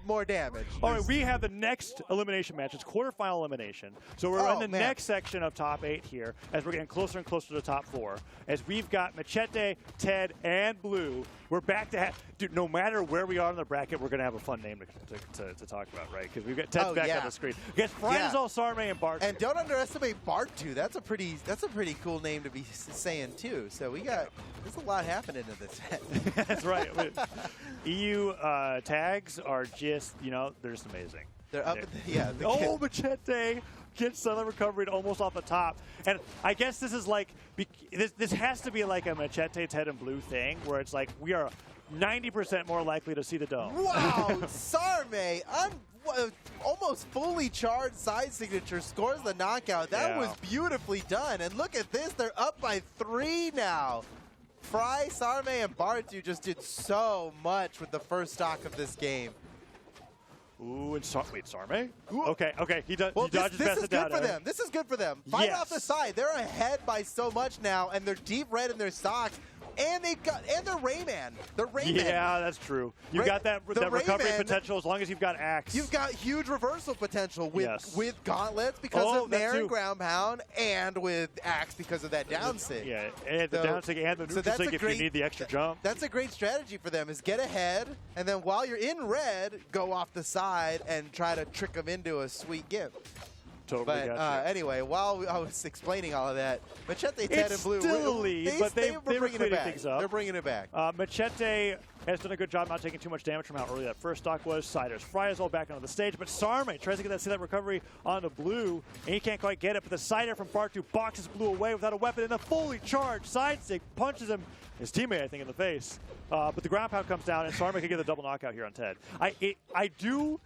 more damage. All right, we have the next elimination match. It's quarterfinal elimination. So we're in the next section of top 8 here as we're getting closer and closer to the top 4. As we've got Macheeete, Ted, and Blue. We're back to dude, no matter where we are in the bracket, we're going to have a fun name to talk about, right? Because we've got Ted's back on the screen. Against Frydasole, Sarme, and Bartu. And don't underestimate Bartu. That's a pretty cool name to be saying, too. So there's a lot happening in this set. That's right. EU tags are just, they're just amazing. They're up at the, Macheeete gets Southern Recovery almost off the top. And I guess this is like, this has to be like a Macheeete, Ted, and Blue thing, where it's like we are 90% more likely to see the dome. Wow, Sarme, almost fully charged side signature scores the knockout. That was beautifully done. And look at this, they're up by 3 now. Fry, Sarme, and Bartu just did so much with the first stock of this game. Ooh, and wait, Sarme? Okay, he does. Well, he dodges this is good down for them. This is good for them. Fight off the side. They're ahead by so much now, and they're deep red in their stocks. And they're Rayman. They're Rayman. Yeah, that's true. You've got that recovery potential as long as you've got Axe. You've got huge reversal potential with Gauntlets because of Nair and Ground Pound, and with Axe because of that down sig. Yeah, and the down sig and the neutral sig if you need the extra jump. That's a great strategy for them, is get ahead, and then while you're in red, go off the side and try to trick them into a sweet gift. Totally but anyway, while I was explaining all of that, Macheeete, Ted, and Blue, still a lead, but they were bringing it back. Things up. They're bringing it back. Macheeete has done a good job not taking too much damage from how early that first stock was. Siders, Frydasole back onto the stage, but Sarme tries to get that recovery onto Blue, and he can't quite get it, but the Sider from Bartu boxes Blue away without a weapon, and a fully charged side stick punches him, his teammate, I think, in the face. But the ground pound comes down, and Sarme can get the double knockout here on Ted. I do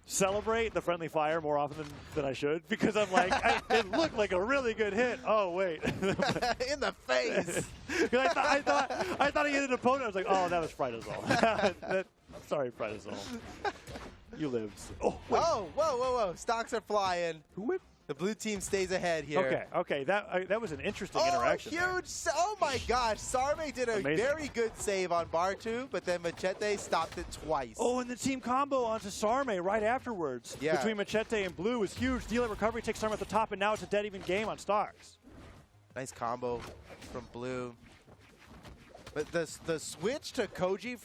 celebrate the friendly fire more often than I should, because I'm like, it looked like a really good hit. Oh wait, in the face. Because I thought he hit an opponent. I was like, oh, that was Frydasole. Sorry, Frydasole. You lived. Oh, wait. Oh, whoa! Stocks are flying. Who went? The blue team stays ahead here. Okay. That was an interesting interaction. Huge! Oh my gosh! Sarme did a very good save on Bartu, but then Macheeete stopped it twice. Oh, and the team combo onto Sarme right afterwards. Yeah. Between Macheeete and Blue was huge. Delay recovery takes Sarme at the top, and now it's a dead even game on stocks. Nice combo from Blue. But the switch to Koji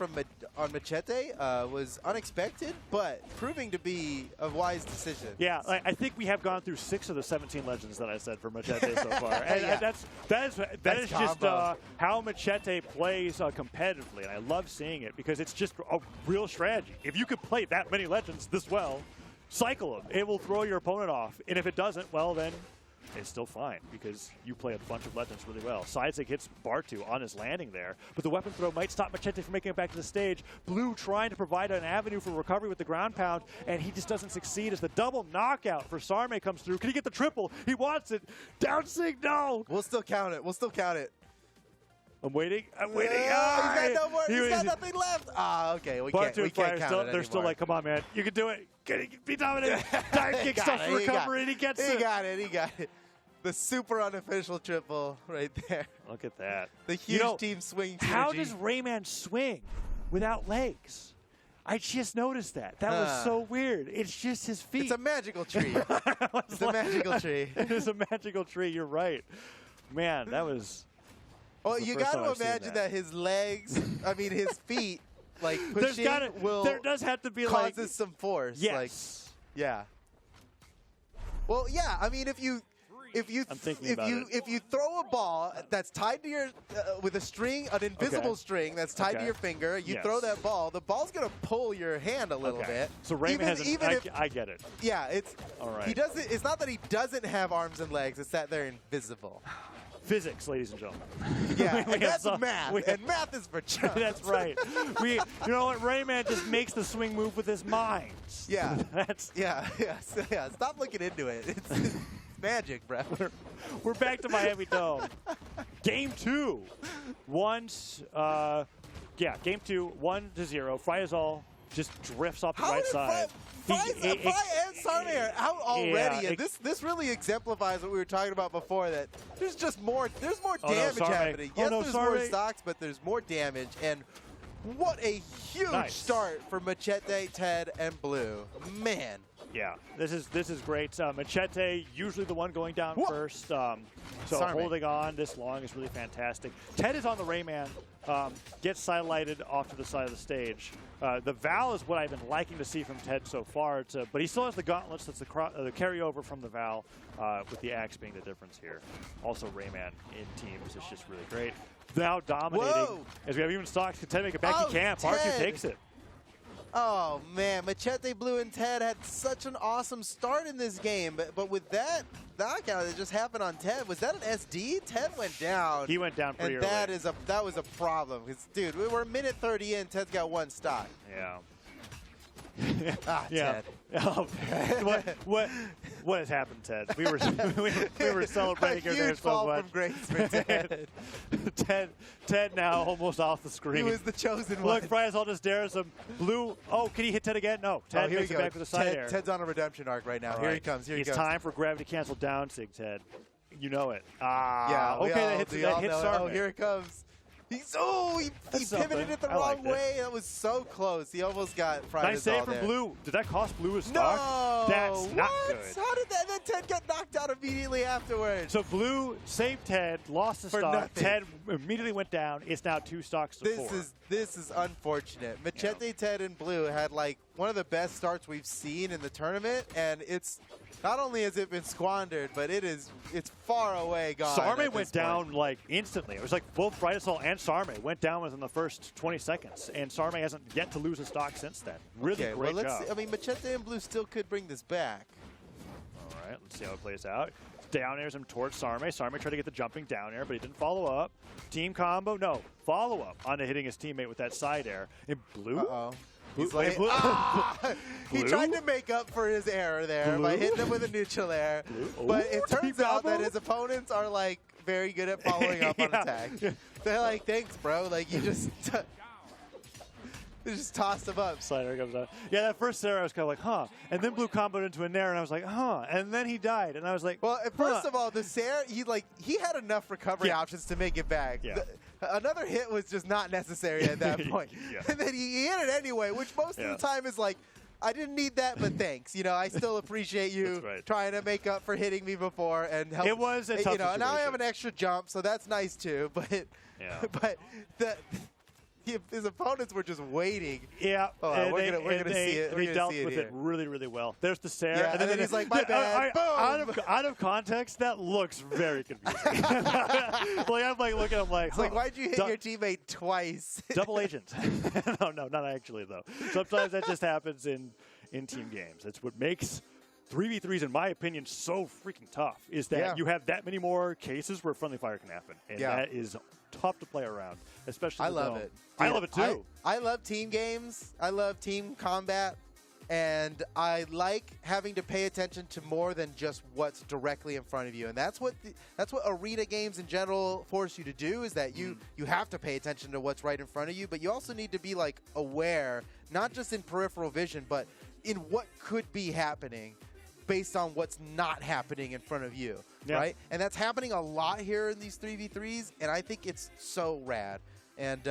on Macheeete was unexpected, but proving to be a wise decision. Yeah, I think we have gone through 6 of the 17 legends that I said for Macheeete so far. And that is just how Macheeete plays competitively, and I love seeing it because it's just a real strategy. If you could play that many legends this well, cycle them. It will throw your opponent off, and if it doesn't, well then, it's still fine because you play a bunch of legends really well. Sidesick hits Bartu on his landing there, but the weapon throw might stop Macheeete from making it back to the stage. Blue trying to provide an avenue for recovery with the ground pound, and he just doesn't succeed as the double knockout for Sarme comes through. Can he get the triple? He wants it. Down sig, no! We'll still count it. I'm waiting. He's got no more. He's got nothing left. Okay. We can't count it anymore. They're still like, come on, man. You can do it. Be dominant. Dive kick stuff for recovery, and he gets it. He got it. The super unofficial triple right there. Look at that. The huge team swing synergy. How does Rayman swing without legs? I just noticed that. That was so weird. It's just his feet. It's a magical tree. It's a magical tree. It is a magical tree. You're right. Man, that was... Well, you got to imagine that his legs, his feet, like pushing there does have to be causes some force. Yes. Yeah. Well, yeah. If you throw a ball that's tied to your with a string, an invisible string that's tied to your finger, you throw that ball, the ball's gonna pull your hand a little bit. So Raymond I get it. Yeah, it's all right. He doesn't. It's not that he doesn't have arms and legs. It's that they're invisible. Physics, ladies and gentlemen. Yeah, and that's math. And math is for chumps. That's right. You know what? Rayman just makes the swing move with his mind. Yeah. Stop looking into it. It's magic, bro. We're back to Miami Dome. Game 2. Game 2, 1-0. Frydasole just drifts off the right side. Fry and Sarme are out already, and this really exemplifies what we were talking about before, that there's more damage happening. Yes, there's more stocks, but there's more damage, and What a huge start for Macheeete, Ted, and Blue. Man. Yeah, this is great. Macheeete, usually the one going down first, so Sarme. holding on this long is really fantastic. Ted is on the Rayman, gets sidelighted off to the side of the stage. The Val is what I've been liking to see from Ted so far, but he still has the gauntlets. That's the carryover from the Val, with the axe being the difference here. Also, Rayman in teams is just really great. Now dominating, as we have even stocks. Can Ted make it back? He can't. Bartu takes it. Oh, man. Macheeete, Blue, and Ted had such an awesome start in this game. But with that knockout that just happened on Ted, was that an SD? Ted went down. He went down pretty early. And that was a problem. Because, dude, we were a minute 30 in. Ted's got one stock. Yeah. Ted. Oh, what has happened, Ted? We were celebrating your name so much. From grace for Ted. Ted now almost off the screen. He was the chosen one. Look, Frydasole just dares him. Blue. Oh, can he hit Ted again? No. Ted makes it back with a side air. Ted's on a redemption arc right now. Here he comes. Here he goes. It's time for gravity cancel down, Sig Ted. You know it. Yeah. Okay, that hits Sarme. Oh, here it comes. He pivoted it the wrong way. That was so close. He almost got Frydasole. Nice save from Blue. Did that cost Blue a stock? No. That's not good. How did that? And then Ted got knocked out immediately afterwards. So Blue saved Ted, lost the stock. Nothing. Ted immediately went down. It's now 2 stocks to 4. This is unfortunate. Macheeete, Ted, and Blue had like one of the best starts we've seen in the tournament, and it's not only has it been squandered, but it's far away gone. Sarme went down like instantly. It was like both Frydasole and Sarme went down within the first 20 seconds, and Sarme hasn't yet to lose a stock since then. Really great job. I mean, Macheeete and Blue still could bring this back. All right, let's see how it plays out. Down airs him towards Sarme. Sarme tried to get the jumping down air, but he didn't follow up. Team combo, no. Follow up onto hitting his teammate with that side air. And Blue? Uh-oh. He tried to make up for his error there by hitting him with a neutral air. But it turns out that his opponents are like very good at following up on attack. They're like, thanks, bro. Like, you just tossed him up. Slider comes out. Yeah, that first Sarah I was kind of like, huh. And then Blue comboed into a nair, and I was like, huh. And then he died, and I was like, well, first of all, the Sarah, he had enough recovery options to make it back. Yeah. Another hit was just not necessary at that point. And then he hit it anyway, which most of the time is like, I didn't need that, but thanks. You know, I still appreciate you trying to make up for hitting me before and help. It was a tough situation. Now I have an extra jump, so that's nice too. But his opponents were just waiting. Yeah. Oh, we're gonna see it. They dealt with it really, really well. There's the Sarah. Yeah, and then he's like, my bad. Boom. Out of context, that looks very confusing. Like, I'm like looking, I'm like, it's like, why'd you hit your teammate twice? Double agent. No, not actually, though. Sometimes that just happens in team games. That's what makes 3v3s, in my opinion, so freaking tough, is that you have that many more cases where friendly fire can happen. And that is tough to play around, especially I love it. Dude, I love it too. I love team games. I love team combat. And I like having to pay attention to more than just what's directly in front of you. And that's what arena games in general force you to do, is that you have to pay attention to what's right in front of you, but you also need to be like aware, not just in peripheral vision, but in what could be happening based on what's not happening in front of you, right? And that's happening a lot here in these 3v3s, and I think it's so rad. And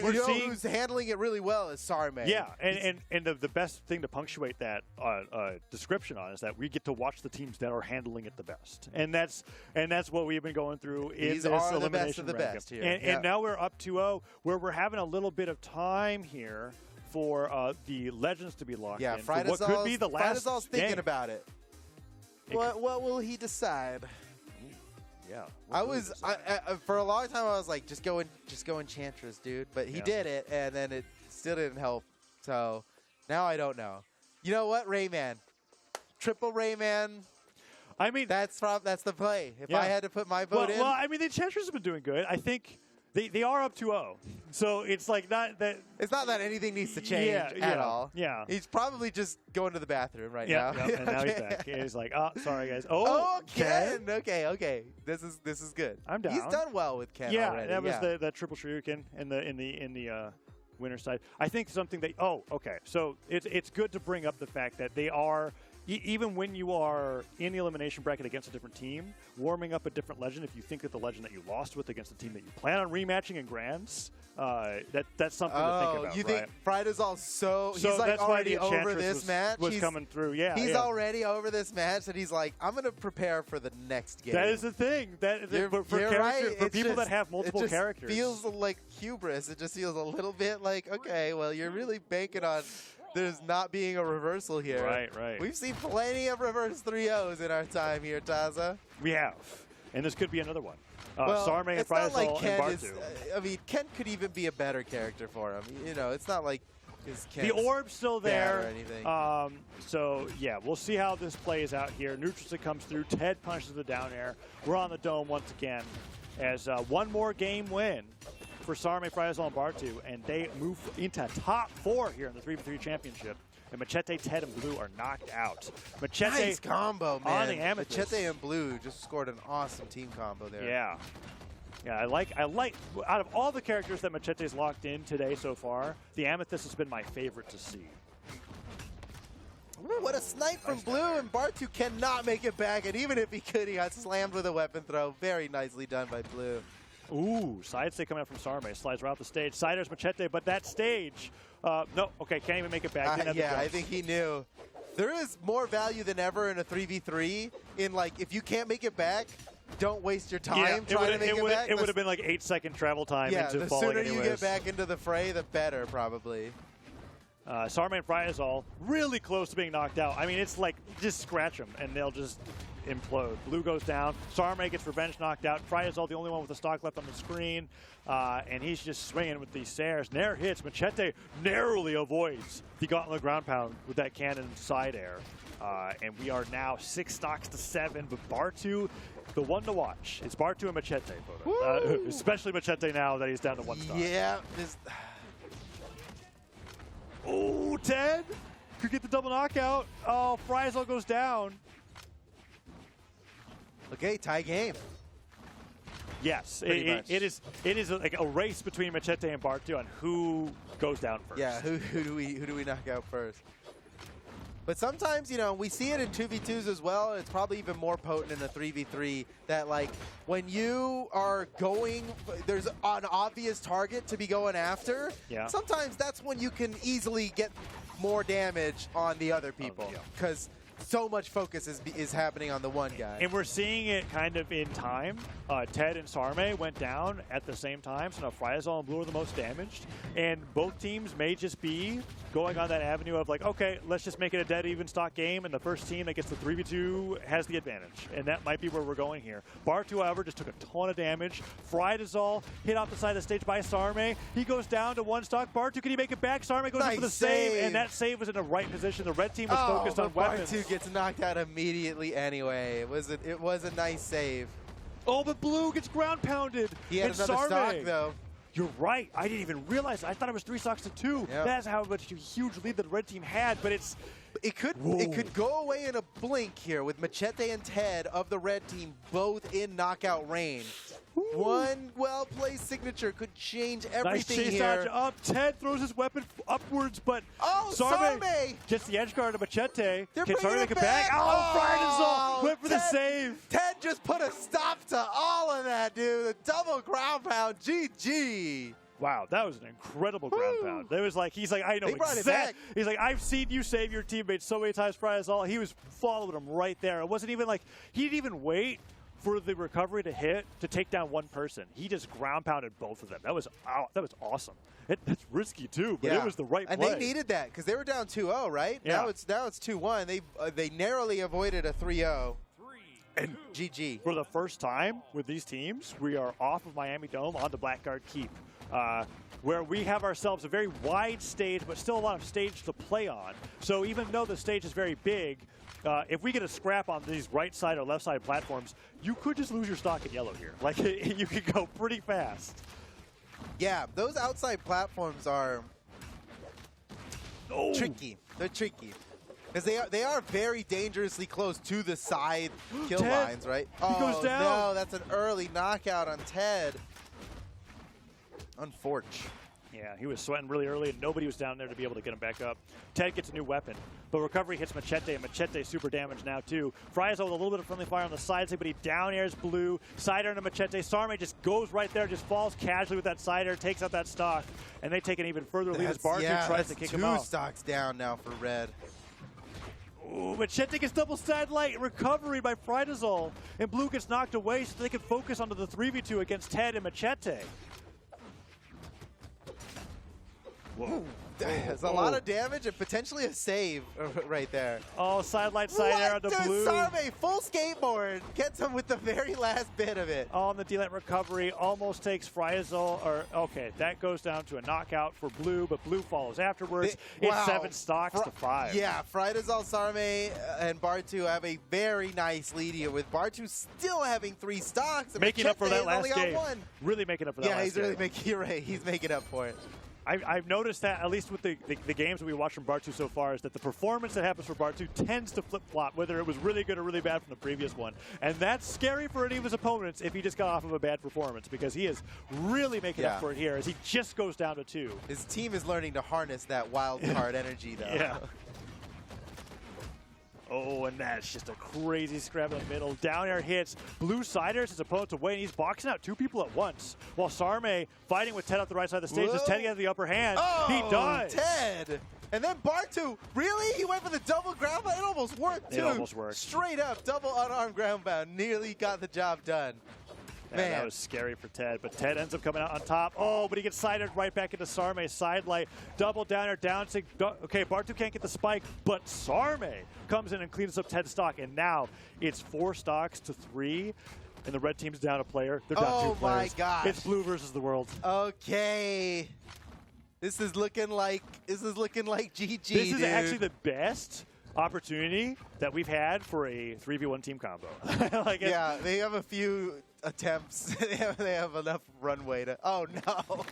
we're seeing who's handling it really well is Sarme. Yeah, and the best thing to punctuate that description on is that we get to watch the teams that are handling it the best, and that's what we've been going through in These this are elimination the best of the ranking. best here. And now we're up 2-0, where we're having a little bit of time here for the legends to be locked in. For what could be the last Frydasole's thinking about it. What will he decide? Yeah. For a long time I was like, just go Enchantress, dude. But he did it, and then it still didn't help. So now I don't know. You know what, Rayman, triple Rayman. I mean, that's the play. If I had to put my vote in. Well, I mean, the Enchantress have been doing good. I think they are up 2-0. So it's like not that. It's not that anything needs to change at all. Yeah. He's probably just going to the bathroom right now. Yeah, and now he's back. And he's like, oh, sorry, guys. Oh, Ken. Okay. This is good. I'm down. He's done well with Ken already. That was the triple shuriken in the winner side. I think something that. Oh, okay. So it's good to bring up the fact that they are. Even when you are in the elimination bracket against a different team, warming up a different legend, if you think that the legend that you lost with against the team that you plan on rematching in Grands That's something to think about. You right? think Frydasole he's like already over this match? Was coming through, yeah. He's already over this match, and he's like, I'm going to prepare for the next game. That is the thing. For people that have multiple characters. It feels like hubris. It just feels a little bit like, okay, well, you're really banking on there's not being a reversal here. Right. We've seen plenty of reverse 3-0s in our time here, Taza. We have. And this could be another one. Well, Sarme and it's not like Frydasole Ken and Bartu. I mean, Ken could even be a better character for him. You know, it's not like the orb's still there. Or anything. So, yeah, we'll see how this plays out here. Neutrality comes through. Ted punches the down air. We're on the dome once again as one more game win for Sarme, Frydasole, and Bartu, and they move into top 4 here in the 3v3 championship. And Macheeete, Ted, and Blue are knocked out. Macheeete nice combo, man. On the Amethyst. Macheeete and Blue just scored an awesome team combo there. Yeah. Yeah, I like out of all the characters that Macheete's locked in today so far, the Amethyst has been my favorite to see. Ooh, what a snipe from Blue, and Bartu cannot make it back, and even if he could, he got slammed with a weapon throw. Very nicely done by Blue. Ooh, side stick coming out from Sarme. Slides right off the stage. Siders Macheeete, but that stage, no, okay, can't even make it back. Yeah, I think he knew. There is more value than ever in a 3v3 in, like, if you can't make it back, don't waste your time trying to make it back. It would have been like 8-second travel time into falling the sooner you get back into the fray, the better, probably. Sarme and Frydasole really close to being knocked out. I mean, it's like, just scratch them, and they'll just implode. Blue goes down. Sarme gets revenge knocked out. Frydasole, the only one with the stock left on the screen, and he's just swinging with these Sares. Nair hits. Macheeete narrowly avoids the gauntlet ground pound with that cannon side air. And we are now 6 stocks to 7, but Bartu, the one to watch. It's Bartu and Macheeete, especially Macheeete now that he's down to 1 stock. Yeah. Oh, Ted could get the double knockout. Oh, Frydasole goes down. Okay, tie game. Yes, it is like a race between Macheeete and Bartu on who goes down first. Yeah, who do we knock out first? But sometimes, you know, we see it in 2v2s as well. It's probably even more potent in a 3v3 that, like, when you are going, there's an obvious target to be going after. Yeah. Sometimes that's when you can easily get more damage on the other people because so much focus is happening on the one guy. And we're seeing it kind of in time. Ted and Sarme went down at the same time, so now Frydasole and Blue are the most damaged. And both teams may just be going on that avenue of like, okay, let's just make it a dead even stock game, and the first team that gets the 3v2 has the advantage. And that might be where we're going here. Bartu, however, just took a ton of damage. Frydasole hit off the side of the stage by Sarme. He goes down to 1 stock. Bartu, can he make it back? Sarme goes in for the save, and that save was in the right position. The red team was focused on weapons. Bartu gets knocked out immediately anyway. It was a nice save. Oh, but Blue gets ground pounded. He had another Sarme, stock, though. You're right. I didn't even realize. I thought it was 3 stocks to 2. Yep. That's how much a huge lead that the red team had, but it's... It could go away in a blink here with Macheeete and Ted of the red team both in knockout range. Ooh. One well-placed signature could change everything nice chase here. Dodge up. Ted throws his weapon upwards, but Sarme gets the edge guard to Macheeete. Can Sarme make it back? Oh, Frydasole went for the save. Ted just put a stop to all of that, dude. The double ground pound. GG. Wow, that was an incredible ground pound. There was like, he's like, I know exactly. He's like, I've seen you save your teammates so many times, Frydasole. He was following him right there. It wasn't even like, he didn't even wait for the recovery to hit to take down one person. He just ground pounded both of them. That was awesome. That's risky too, but it was the right play. And they needed that because they were down 2-0, right? Yeah. Now it's 2-1. They narrowly avoided a 3-0. And GG. For the first time with these teams, we are off of Miami Dome onto Blackguard Keep, where we have ourselves a very wide stage, but still a lot of stage to play on. So even though the stage is very big, if we get a scrap on these right side or left side platforms, you could just lose your stock in yellow here. Like, you could go pretty fast. Yeah, those outside platforms are tricky. They're tricky. Because they are very dangerously close to the side kill lines, right? He goes down. No, that's an early knockout on Ted. Unfortunate. Yeah, he was sweating really early, and nobody was down there to be able to get him back up. Ted gets a new weapon, but recovery hits Macheeete, and Macheeete super damaged now, too. Frydasole with a little bit of friendly fire on the side, but he down airs Blue. Side air into Macheeete. Sarme just goes right there, just falls casually with that side air, takes out that stock, and they take an even further lead as Bartu tries to kick him out. 2 stocks down now for Red. Ooh, Macheeete gets double side light, recovery by Frydasole, and Blue gets knocked away so they can focus onto the 3v2 against Ted and Macheeete. Whoa. That's a lot of damage and potentially a save right there. Oh, sidelight side air onto Blue. Sarme, full skateboard, gets him with the very last bit of it. On the D-Light recovery, almost takes Frydasole, or okay, that goes down to a knockout for Blue, but Blue follows afterwards. It's 7 stocks to 5. Yeah, Frydasole, Sarme, and Bartu have a very nice lead here, with Bartu still having 3 stocks. Making up for that last game. Really making up for that last game. Yeah, he's really making, you're right, he's making up for it. I've noticed that, at least with the games that we watched from Bartu so far, is that the performance that happens for Bartu tends to flip-flop, whether it was really good or really bad from the previous one. And that's scary for any of his opponents if he just got off of a bad performance, because he is really making up for it here as he just goes down to 2. His team is learning to harness that wild card energy, though. Yeah. Oh, and that's just a crazy scrap in the middle. Down air hits. Blue side airs his opponent away, and he's boxing out 2 people at once. While Sarme fighting with Ted up the right side of the stage. Does Ted get the upper hand? Oh, he does. Ted. And then Bartu, really? He went for the double ground pound? It almost worked, too. It almost worked. Straight up, double unarmed ground pound. Nearly got the job done. Man, that was scary for Ted, but Ted ends up coming out on top. Oh, but he gets sided right back into Sarme. Side light, double down or down. Okay, Bartu can't get the spike, but Sarme comes in and cleans up Ted's stock, and now it's 4 stocks to 3, and the red team's down a player. They're down 2 players. Oh my gosh. It's Blue versus the world. Okay. This is looking like GG. This is actually the best opportunity that we've had for a 3v1 team combo. Yeah, they have a few attempts. they have enough runway to. Oh no!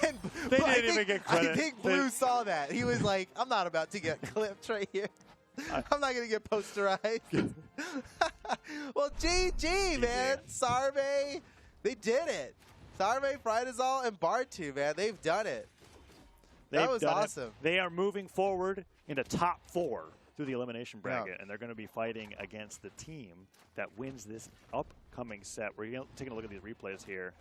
And they didn't even get credit. I think Blue saw that. He was like, "I'm not about to get clipped right here. I'm not gonna get posterized." Well, GG, man. Sarme, they did it. Sarme, Frydasole, and Bartu, man, they've done it. That was awesome. They are moving forward into top 4 through the elimination bracket, and they're going to be fighting against the team that wins this upcoming set. We're taking a look at these replays here.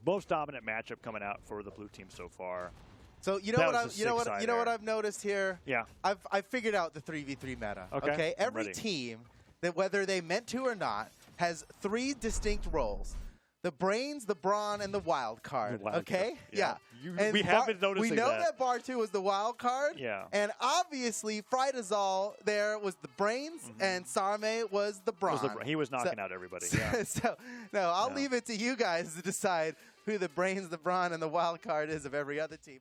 Most dominant matchup coming out for the blue team so far. So you know what I've noticed here? Yeah. I've figured out the 3v3 meta. Okay. Every team, that whether they meant to or not, has 3 distinct roles. The brains, the brawn, and the wild card. Okay? Yeah. We have been noticing that. We know that Bartu was the wild card. Yeah. And obviously, Frydasole there was the brains, and Sarme was the brawn. He was knocking out everybody. Yeah. I'll leave it to you guys to decide who the brains, the brawn, and the wild card is of every other team.